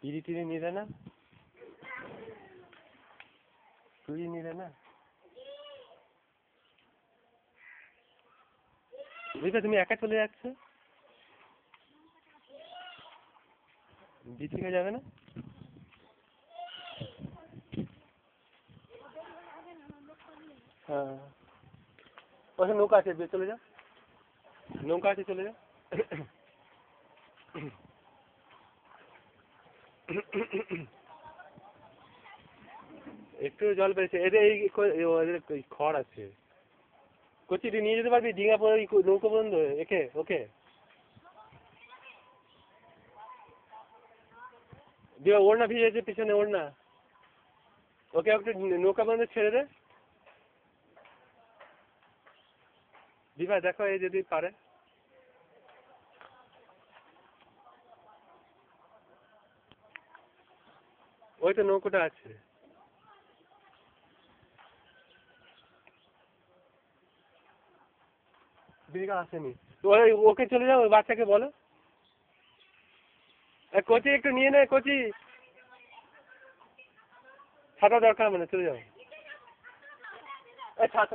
বিড়ি টিড়ি নিলে না? বিড়ি নিলে না? বুঝলে তুমি একা চলে যাচ্ছ? বিড়ি খেয়ে যাবে না? হ্যাঁ, ওখানে নৌকা আছে, চলে যাও। নৌকা আছে, চলে যাও। একটু জল পেয়েছে এদের, এই খড় আছে। কচি তুই নিয়ে যেতে পারবি ডিঙা পরে নৌকা পর্যন্ত একে ওকে দিয়ে? ওর না ভিজেছে পিছনে, ওর না, ওকে একটু নৌকা পর্যন্ত ছেড়ে দে। দিবা দেখো এই যদি পারে। ওই তো নৌকোটা আছে। দিদিকা আসেনি, ওকে চলে যাও, ওই বাচ্চাকে বলো। কচি একটু নিয়ে নে, কচি ছাতা দরকার মানে, চলে যাও।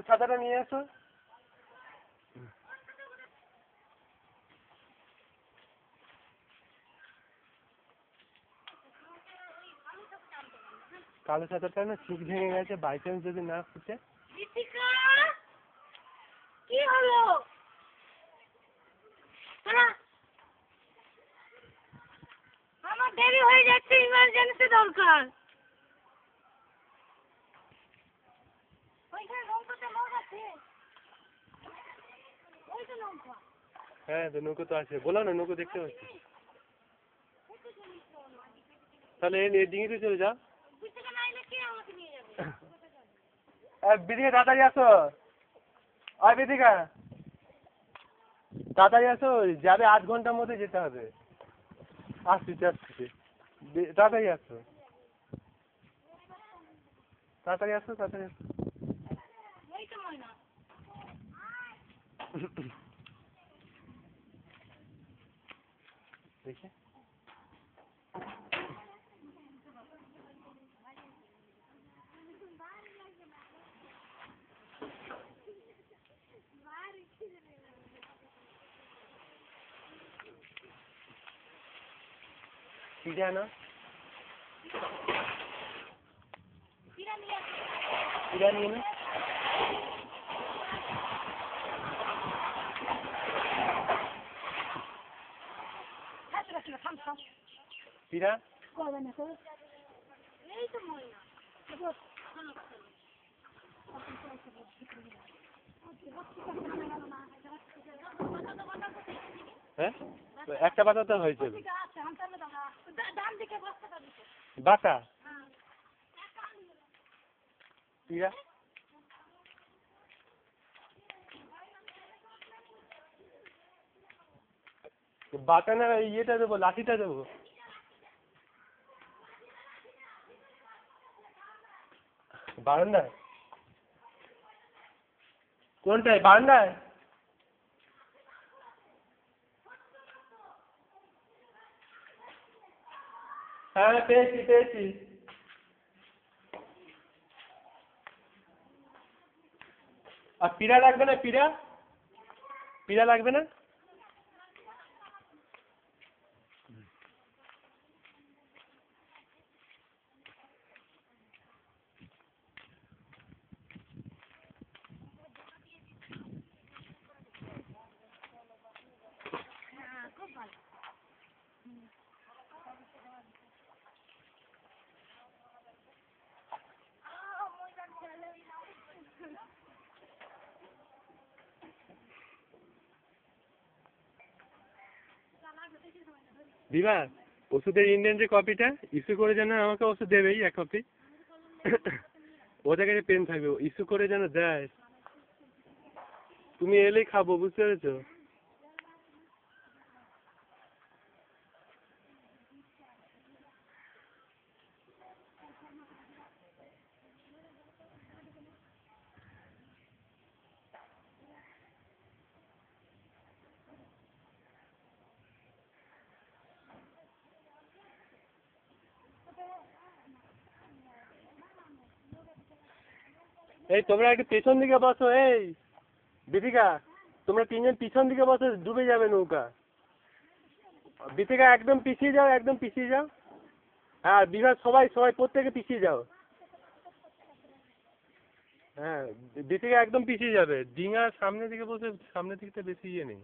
ছাতাটা নিয়ে আসো। কালো ছাতাটা না চুপ ভেঙে গেছে, বাই চান্স যদি না ফুটে। কি হলো? আমার দেরি হয়ে যাচ্ছে, ইমার্জেন্সি দরকার। হ্যাঁ তো নৌকো তো আছে, বলো না নৌকো দেখতে পাচ্ছি। তাহলে এই ডিঙিতে চলে যাও। বিদিকে তাড়াতাড়ি আসো, আর বিদিকা তাড়াতাড়ি আসো, যাবে 8 ঘন্টার মধ্যে যেতে হবে। আসছি আসছি, তাড়াতাড়ি আসো, তাড়াতাড়ি আসো, তাড়াতাড়ি আসো। দেখে পিঠা না, পিঠা নিয়ে না। পিঠা হ্যাঁ, একটা বাতাতে হয়েছে বাটা পিঠা। বাটা না, ইয়েটা দেবো, লাঠিটা দেবো। বারান্দায়? কোনটায়, বারান্দায়? হ্যাঁ পেয়েছি পেয়েছি। আর পিড়া লাগবে না? পিড়া, পিড়া লাগবে না? দিবা ওষুধের ইন্ডিয়ান যে কপিটা ইস্যু করে যেন আমাকে ওষুধ দেবেই 1 কপি। ওদের কাছে পেন থাকবে, ইস্যু করে যেন দেয়। তুমি এলেই খাবো, বুঝতে পেরেছো? এই তোমরা একটু পেছন দিকে বসো, এই বিথিকা তোমরা তিনজন পিছন দিকে বসো, ডুবে যাবে নৌকা। বিথিকা একদম পিছিয়ে যাও, একদম পিছিয়ে যাও। হ্যাঁ বিভাগ সবাই সবাই প্রত্যেকে পিছিয়ে যাও। হ্যাঁ বিথিকা একদম পিছিয়ে যাবে, ডিঙার সামনের দিকে বসে, সামনের দিকটা বেশি ইয়ে নেই।